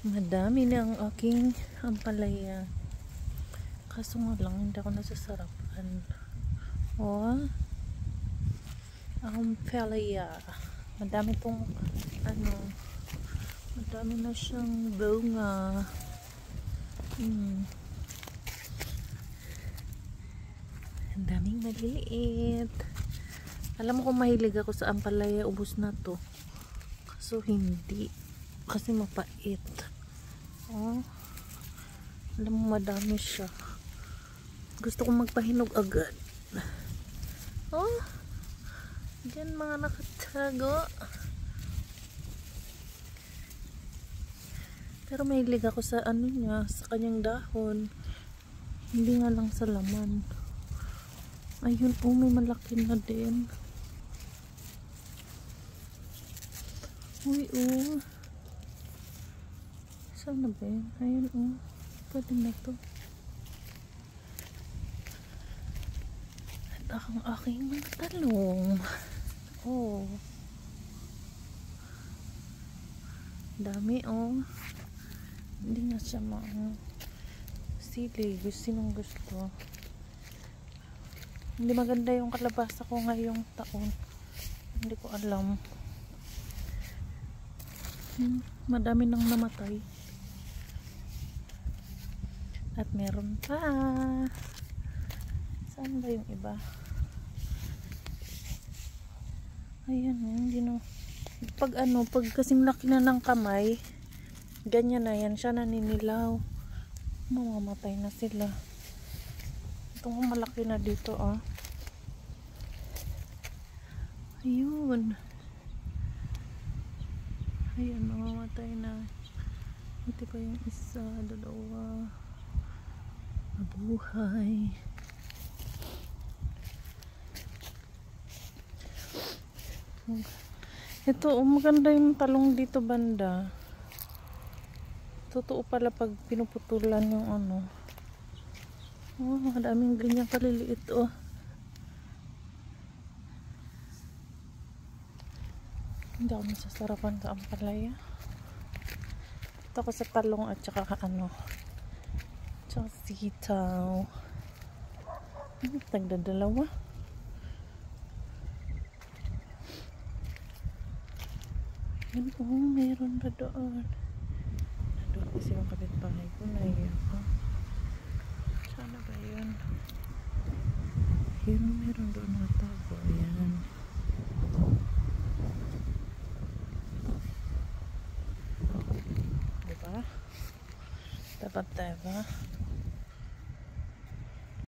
Madami na ang aking ampalaya. Kaso nga lang, hindi ako nasasarapan. Oh, ampalaya. Madami pong, madami na siyang bunga. Ang daming maliliit. Alam mo kung mahilig ako sa ampalaya, ubos na to. Kaso hindi. Kasi mapait. Oh. Alam mo, madami siya. Gusto kong magpahinog agad. Oh. Diyan mga nakatago. Pero mahilig ako sa ano niya, sa kanyang dahon. Hindi nga lang sa laman. Ayun, oh, may malaki na din. Uy, oh. Saan na ba yun? Ayun, oh. Pwede na to. At ang aking mga talong. Oh. Dami, oh. Hindi nga siya sili. Sinong gusto? Hindi maganda yung kalabasa ko ngayong taon. Hindi ko alam. Madami nang namatay. At meron pa. Saan ba yung iba? Ayan, hindi no. Pag kasing laki na ng kamay, ganyan na yan, siya naninilaw. Mamamatay na sila. Itong malaki na dito, ah. Ayun. Ayan, mamamatay na. Ito pa yung isa, dalawa. Mabuhay. Ito, maganda yung talong dito banda. Totoo pala pag pinuputulan yung ano. Oh, madaming ganyan kaliliit, oh. Hindi ako masasarapan sa ampalaya. Ito ko sa talong at saka tsaka sitaw. Tagdadalawa. Yun, oh, mayroon na doon. Nandun kasi yung kapitbahay ko na yun. Sana ba yun? Yun, mayroon doon mga tago. Ayan. Diba? Diba?